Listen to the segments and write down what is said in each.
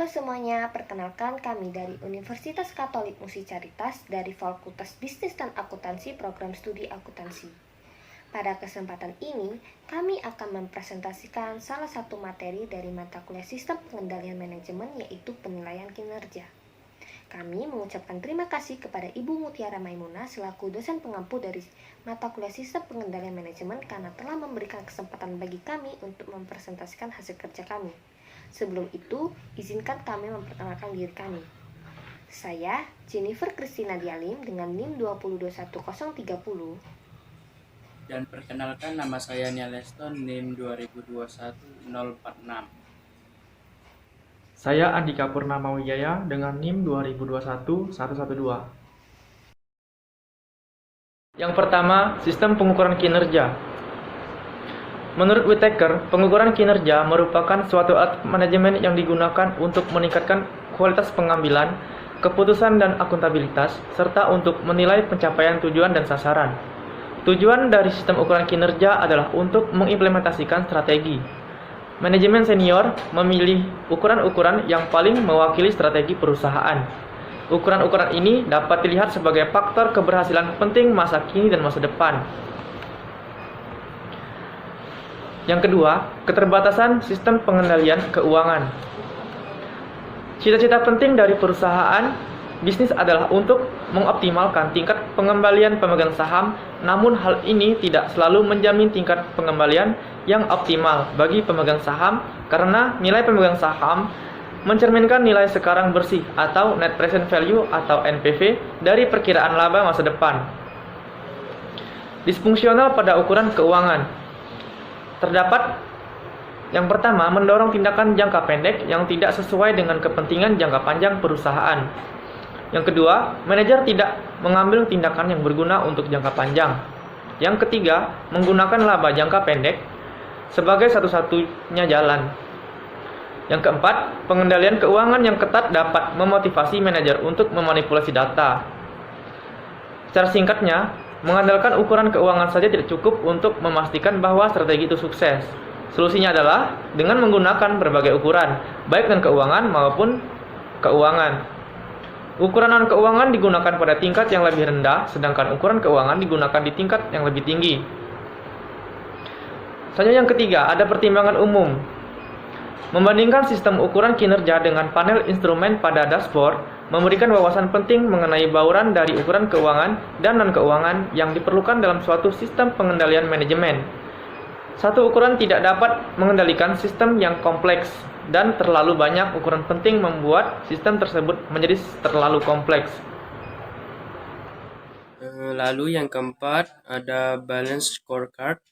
Halo semuanya, perkenalkan kami dari Universitas Katolik Musi Caritas dari Fakultas Bisnis dan Akuntansi Program Studi Akuntansi. Pada kesempatan ini, kami akan mempresentasikan salah satu materi dari mata kuliah Sistem Pengendalian Manajemen, yaitu Penilaian Kinerja. Kami mengucapkan terima kasih kepada Ibu Mutiara Maimunah selaku dosen pengampu dari mata kuliah Sistem Pengendalian Manajemen karena telah memberikan kesempatan bagi kami untuk mempresentasikan hasil kerja kami. Sebelum itu, izinkan kami memperkenalkan diri kami. Saya Jennifer Christina Dialim dengan NIM 2021030. Dan perkenalkan, nama saya Nia Leston, NIM 2021-046. Saya Andika Purnama Wijaya dengan NIM 2021-112. Yang pertama, sistem pengukuran kinerja. Menurut Whittaker, pengukuran kinerja merupakan suatu alat manajemen yang digunakan untuk meningkatkan kualitas pengambilan, keputusan dan akuntabilitas, serta untuk menilai pencapaian tujuan dan sasaran. Tujuan dari sistem ukuran kinerja adalah untuk mengimplementasikan strategi. Manajemen senior memilih ukuran-ukuran yang paling mewakili strategi perusahaan. Ukuran-ukuran ini dapat dilihat sebagai faktor keberhasilan penting masa kini dan masa depan. Yang kedua, keterbatasan sistem pengendalian keuangan. Cita-cita penting dari perusahaan bisnis adalah untuk mengoptimalkan tingkat pengembalian pemegang saham, namun hal ini tidak selalu menjamin tingkat pengembalian yang optimal bagi pemegang saham karena nilai pemegang saham mencerminkan nilai sekarang bersih atau net present value atau NPV dari perkiraan laba masa depan. Disfungsional pada ukuran keuangan. Terdapat yang pertama, mendorong tindakan jangka pendek yang tidak sesuai dengan kepentingan jangka panjang perusahaan. Yang kedua, manajer tidak mengambil tindakan yang berguna untuk jangka panjang. Yang ketiga, menggunakan laba jangka pendek sebagai satu-satunya jalan. Yang keempat, pengendalian keuangan yang ketat dapat memotivasi manajer untuk memanipulasi data. Secara singkatnya, mengandalkan ukuran keuangan saja tidak cukup untuk memastikan bahwa strategi itu sukses. Solusinya adalah dengan menggunakan berbagai ukuran, baik non-keuangan maupun keuangan. Ukuran non-keuangan digunakan pada tingkat yang lebih rendah, sedangkan ukuran keuangan digunakan di tingkat yang lebih tinggi. Selanjutnya yang ketiga, ada pertimbangan umum. Membandingkan sistem ukuran kinerja dengan panel instrumen pada dashboard memberikan wawasan penting mengenai bauran dari ukuran keuangan dan non-keuangan yang diperlukan dalam suatu sistem pengendalian manajemen. Satu ukuran tidak dapat mengendalikan sistem yang kompleks, dan terlalu banyak ukuran penting membuat sistem tersebut menjadi terlalu kompleks. Lalu yang keempat, ada balance scorecard.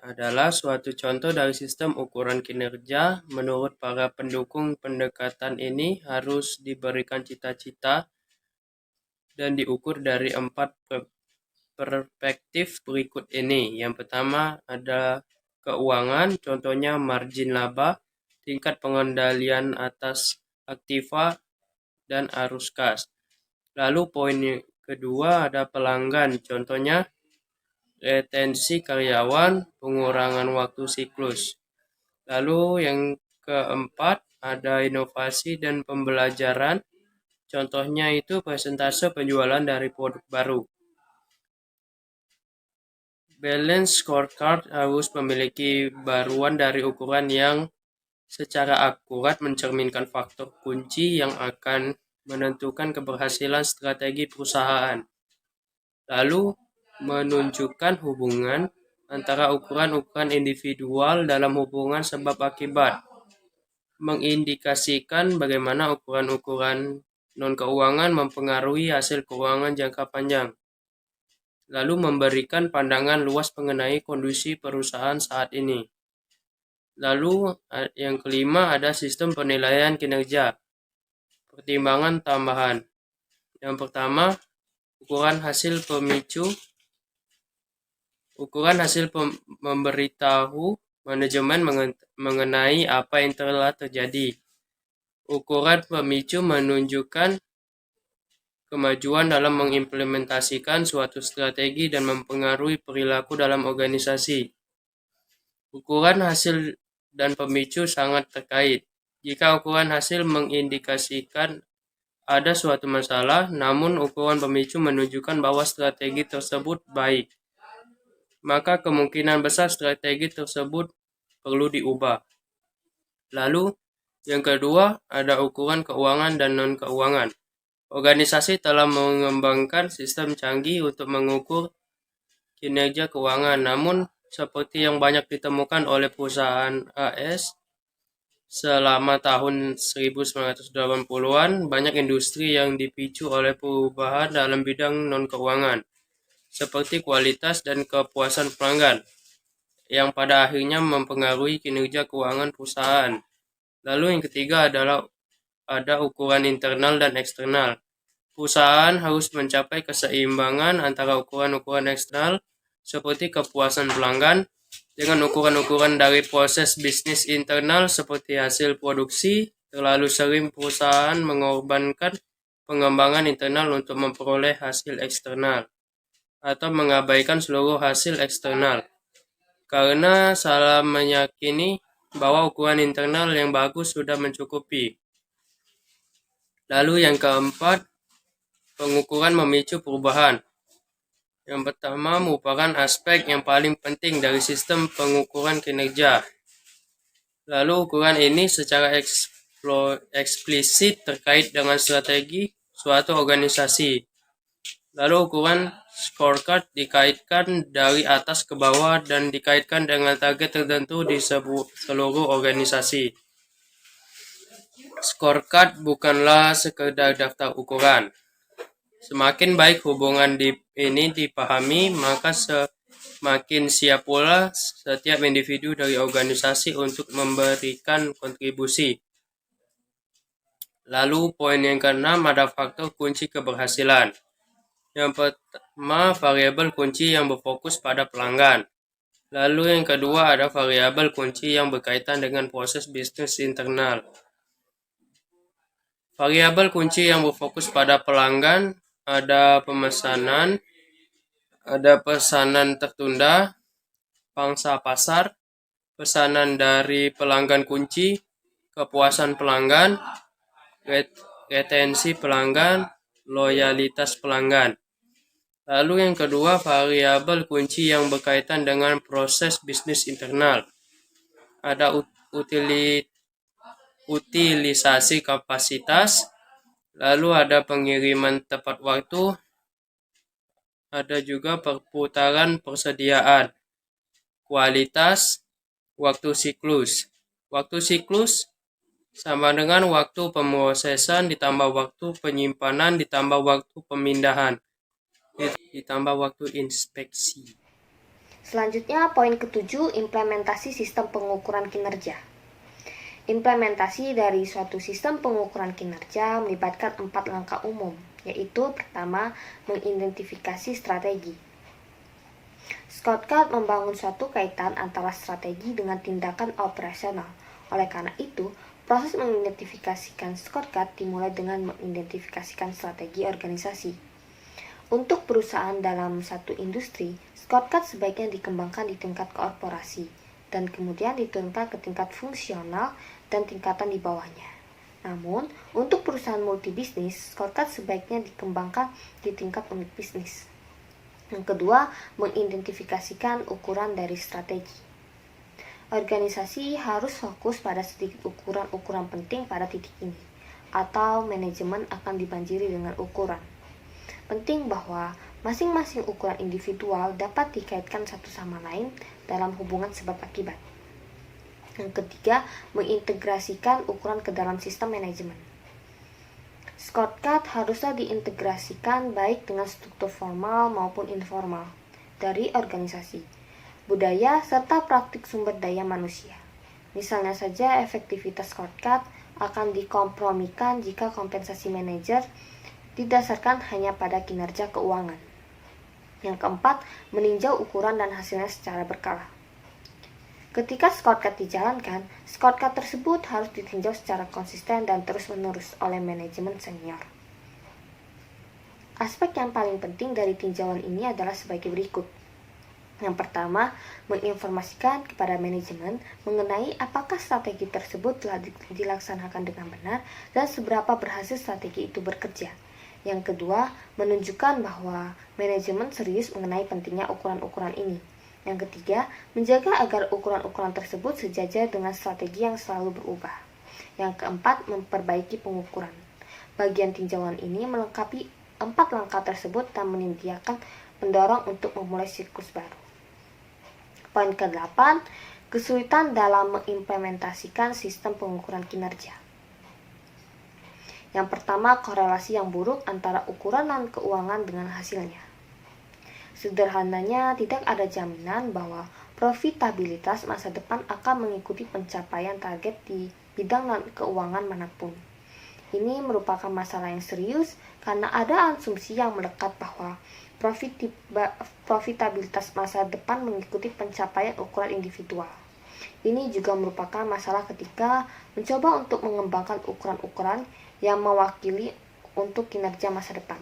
Adalah suatu contoh dari sistem ukuran kinerja. Menurut para pendukung pendekatan ini harus diberikan cita-cita dan diukur dari 4 perspektif berikut ini. Yang pertama ada keuangan, contohnya margin laba, tingkat pengendalian atas aktiva, dan arus kas. Lalu poin kedua ada pelanggan, contohnya retensi karyawan, pengurangan waktu siklus. Lalu yang keempat ada inovasi dan pembelajaran, contohnya itu persentase penjualan dari produk baru. Balance scorecard harus memiliki baruan dari ukuran yang secara akurat mencerminkan faktor kunci yang akan menentukan keberhasilan strategi perusahaan. Lalu menunjukkan hubungan antara ukuran-ukuran individual dalam hubungan sebab akibat. Mengindikasikan bagaimana ukuran-ukuran non-keuangan mempengaruhi hasil keuangan jangka panjang. Lalu memberikan pandangan luas mengenai kondisi perusahaan saat ini. Lalu yang kelima ada sistem penilaian kinerja. Pertimbangan tambahan. Yang pertama, ukuran hasil pemicu. Ukuran hasil memberitahu manajemen mengenai apa yang telah terjadi. Ukuran pemicu menunjukkan kemajuan dalam mengimplementasikan suatu strategi dan mempengaruhi perilaku dalam organisasi. Ukuran hasil dan pemicu sangat terkait. Jika ukuran hasil mengindikasikan ada suatu masalah, namun ukuran pemicu menunjukkan bahwa strategi tersebut baik, maka kemungkinan besar strategi tersebut perlu diubah. Lalu, yang kedua, ada ukuran keuangan dan non-keuangan. Organisasi telah mengembangkan sistem canggih untuk mengukur kinerja keuangan, namun seperti yang banyak ditemukan oleh perusahaan AS selama tahun 1980-an, banyak industri yang dipicu oleh perubahan dalam bidang non-keuangan, seperti kualitas dan kepuasan pelanggan, yang pada akhirnya mempengaruhi kinerja keuangan perusahaan. Lalu yang ketiga adalah ada ukuran internal dan eksternal. Perusahaan harus mencapai keseimbangan antara ukuran-ukuran eksternal seperti kepuasan pelanggan dengan ukuran-ukuran dari proses bisnis internal seperti hasil produksi. Terlalu sering perusahaan mengorbankan pengembangan internal untuk memperoleh hasil eksternal atau mengabaikan seluruh hasil eksternal karena salah meyakini bahwa ukuran internal yang bagus sudah mencukupi. Lalu yang keempat, pengukuran memicu perubahan. Yang pertama merupakan aspek yang paling penting dari sistem pengukuran kinerja. Lalu ukuran ini secara eksplisit terkait dengan strategi suatu organisasi. Lalu ukuran scorecard dikaitkan dari atas ke bawah dan dikaitkan dengan target tertentu di seluruh organisasi. Scorecard bukanlah sekedar daftar ukuran. Semakin baik hubungan ini dipahami, maka semakin siap pula setiap individu dari organisasi untuk memberikan kontribusi. Lalu poin yang keenam ada faktor kunci keberhasilan. Yang pertama, variabel kunci yang berfokus pada pelanggan. Lalu yang kedua ada variabel kunci yang berkaitan dengan proses bisnis internal. Variabel kunci yang berfokus pada pelanggan ada pemesanan, ada pesanan tertunda, pangsa pasar, pesanan dari pelanggan kunci, kepuasan pelanggan, retensi pelanggan, loyalitas pelanggan. Lalu yang kedua, variabel kunci yang berkaitan dengan proses bisnis internal. Ada utilisasi kapasitas, lalu ada pengiriman tepat waktu, ada juga perputaran persediaan, kualitas, waktu siklus. Waktu siklus sama dengan waktu pemrosesan ditambah waktu penyimpanan ditambah waktu pemindahan ditambah waktu inspeksi. Selanjutnya, poin ketujuh, implementasi sistem pengukuran kinerja. Implementasi dari suatu sistem pengukuran kinerja melibatkan 4 langkah umum, yaitu pertama, mengidentifikasi strategi. Scorecard membangun suatu kaitan antara strategi dengan tindakan operasional. Oleh karena itu, proses mengidentifikasikan scorecard dimulai dengan mengidentifikasikan strategi organisasi. Untuk perusahaan dalam satu industri, scorecard sebaiknya dikembangkan di tingkat korporasi dan kemudian diturunkan ke tingkat fungsional dan tingkatan di bawahnya. Namun, untuk perusahaan multibisnis, scorecard sebaiknya dikembangkan di tingkat unit bisnis. Yang kedua, mengidentifikasikan ukuran dari strategi. Organisasi harus fokus pada sedikit ukuran-ukuran penting pada titik ini, atau manajemen akan dibanjiri dengan ukuran. Penting bahwa masing-masing ukuran individual dapat dikaitkan satu sama lain dalam hubungan sebab akibat. Yang ketiga, mengintegrasikan ukuran ke dalam sistem manajemen. Scorecard haruslah diintegrasikan baik dengan struktur formal maupun informal dari organisasi, budaya, serta praktik sumber daya manusia. Misalnya saja, efektivitas scorecard akan dikompromikan jika kompensasi manajer didasarkan hanya pada kinerja keuangan. Yang keempat, meninjau ukuran dan hasilnya secara berkala. Ketika scorecard dijalankan, scorecard tersebut harus ditinjau secara konsisten dan terus-menerus oleh manajemen senior. Aspek yang paling penting dari tinjauan ini adalah sebagai berikut. Yang pertama, menginformasikan kepada manajemen mengenai apakah strategi tersebut telah dilaksanakan dengan benar dan seberapa berhasil strategi itu bekerja. Yang kedua, menunjukkan bahwa manajemen serius mengenai pentingnya ukuran-ukuran ini. Yang ketiga, menjaga agar ukuran-ukuran tersebut sejajar dengan strategi yang selalu berubah. Yang keempat, memperbaiki pengukuran. Bagian tinjauan ini melengkapi 4 langkah tersebut dan menyediakan pendorong untuk memulai siklus baru. Poin ke-8, kesulitan dalam mengimplementasikan sistem pengukuran kinerja. Yang pertama, korelasi yang buruk antara ukuran non-keuangan dengan hasilnya. Sederhananya, tidak ada jaminan bahwa profitabilitas masa depan akan mengikuti pencapaian target di bidang non-keuangan manapun. Ini merupakan masalah yang serius karena ada asumsi yang melekat bahwa profitabilitas masa depan mengikuti pencapaian ukuran individual. Ini juga merupakan masalah ketika mencoba untuk mengembangkan ukuran-ukuran yang mewakili untuk kinerja masa depan.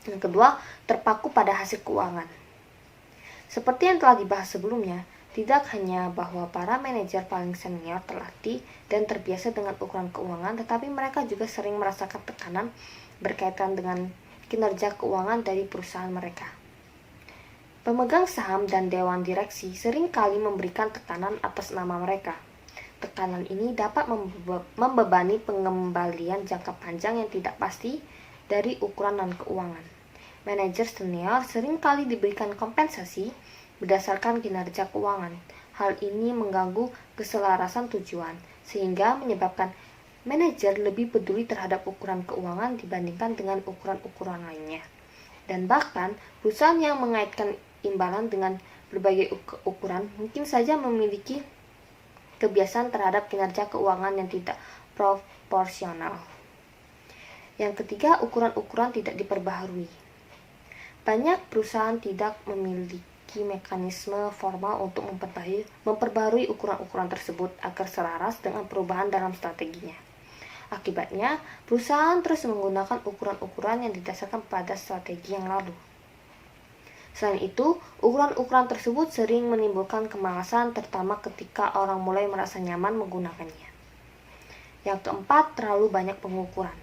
Yang kedua, terpaku pada hasil keuangan. Seperti yang telah dibahas sebelumnya, tidak hanya bahwa para manajer paling senior terlatih dan terbiasa dengan ukuran keuangan, tetapi mereka juga sering merasakan tekanan berkaitan dengan kinerja keuangan dari perusahaan mereka. Pemegang saham dan dewan direksi sering kali memberikan tekanan atas nama mereka. Tekanan ini dapat membebani pengembalian jangka panjang yang tidak pasti dari ukuran non-keuangan. Manajer senior sering kali diberikan kompensasi berdasarkan kinerja keuangan. Hal ini mengganggu keselarasan tujuan, sehingga menyebabkan manajer lebih peduli terhadap ukuran keuangan dibandingkan dengan ukuran-ukuran lainnya. Dan bahkan, perusahaan yang mengaitkan imbalan dengan berbagai ukuran mungkin saja memiliki kebiasaan terhadap kinerja keuangan yang tidak proporsional. Yang ketiga, ukuran-ukuran tidak diperbaharui. Banyak perusahaan tidak memiliki mekanisme formal untuk memperbaharui ukuran-ukuran tersebut agar selaras dengan perubahan dalam strateginya. Akibatnya, perusahaan terus menggunakan ukuran-ukuran yang didasarkan pada strategi yang lalu. Selain itu, ukuran-ukuran tersebut sering menimbulkan kemalasan, terutama ketika orang mulai merasa nyaman menggunakannya. Yang keempat, terlalu banyak pengukuran.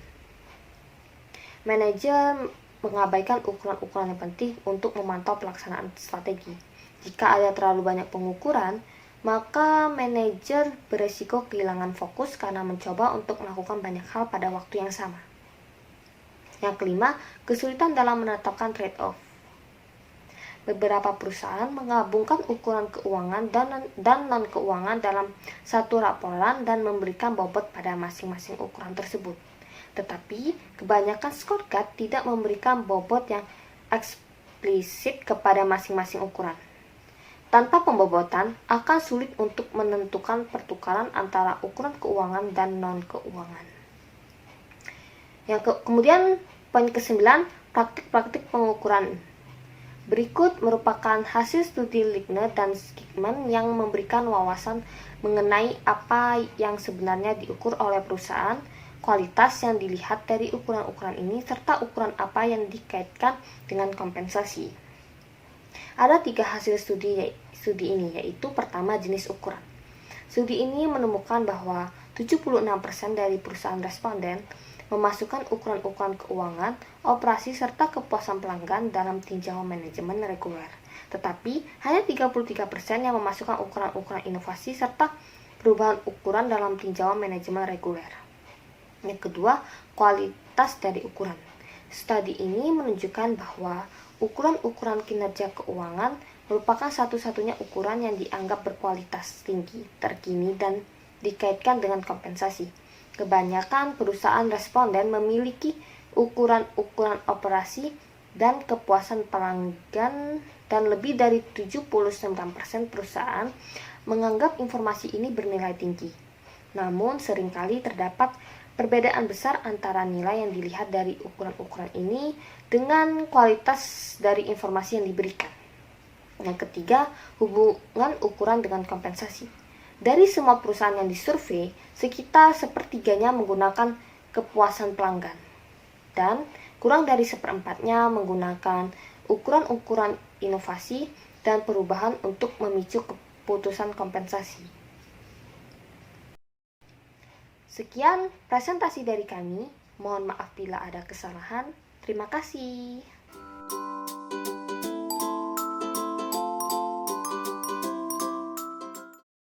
Manajer mengabaikan ukuran-ukuran yang penting untuk memantau pelaksanaan strategi. Jika ada terlalu banyak pengukuran, maka manajer beresiko kehilangan fokus karena mencoba untuk melakukan banyak hal pada waktu yang sama. Yang kelima, kesulitan dalam menetapkan trade-off. Beberapa perusahaan menggabungkan ukuran keuangan dan non-keuangan dalam satu laporan dan memberikan bobot pada masing-masing ukuran tersebut. Tetapi, kebanyakan scorecard tidak memberikan bobot yang eksplisit kepada masing-masing ukuran. Tanpa pembobotan, akan sulit untuk menentukan pertukaran antara ukuran keuangan dan non-keuangan. Kemudian, poin ke-9, praktik-praktik pengukuran. Berikut merupakan hasil studi Ligner dan Skigman yang memberikan wawasan mengenai apa yang sebenarnya diukur oleh perusahaan, kualitas yang dilihat dari ukuran-ukuran ini, serta ukuran apa yang dikaitkan dengan kompensasi. Ada 3 hasil studi ini, yaitu pertama, jenis ukuran. Studi ini menemukan bahwa 76% dari perusahaan responden memasukkan ukuran-ukuran keuangan, operasi, serta kepuasan pelanggan dalam tinjauan manajemen reguler. Tetapi, hanya 33% yang memasukkan ukuran-ukuran inovasi serta perubahan ukuran dalam tinjauan manajemen reguler. Yang kedua, kualitas dari ukuran. Studi ini menunjukkan bahwa ukuran-ukuran kinerja keuangan merupakan satu-satunya ukuran yang dianggap berkualitas tinggi, terkini, dan dikaitkan dengan kompensasi. Kebanyakan perusahaan responden memiliki ukuran-ukuran operasi dan kepuasan pelanggan, dan lebih dari 79% perusahaan menganggap informasi ini bernilai tinggi. Namun, seringkali terdapat perbedaan besar antara nilai yang dilihat dari ukuran-ukuran ini dengan kualitas dari informasi yang diberikan. Yang ketiga, hubungan ukuran dengan kompensasi. Dari semua perusahaan yang disurvei, sekitar sepertiganya menggunakan kepuasan pelanggan, dan kurang dari seperempatnya menggunakan ukuran-ukuran inovasi, dan perubahan untuk memicu keputusan kompensasi. Sekian presentasi dari kami. Mohon maaf bila ada kesalahan. Terima kasih.